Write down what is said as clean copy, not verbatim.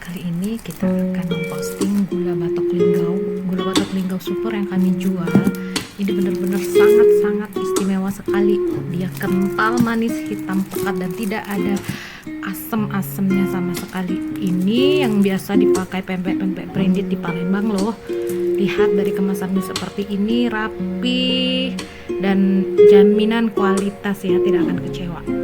Kali ini kita akan memposting gula batok linggau. Gula batok linggau super yang kami jual ini benar-benar sangat-sangat istimewa sekali. Dia kental, manis, hitam pekat dan tidak ada asam-asamnya sama sekali. Ini yang biasa dipakai pempek-pempek branded di Palembang loh. Lihat dari kemasannya seperti ini, rapi dan jaminan kualitas ya, tidak akan kecewa.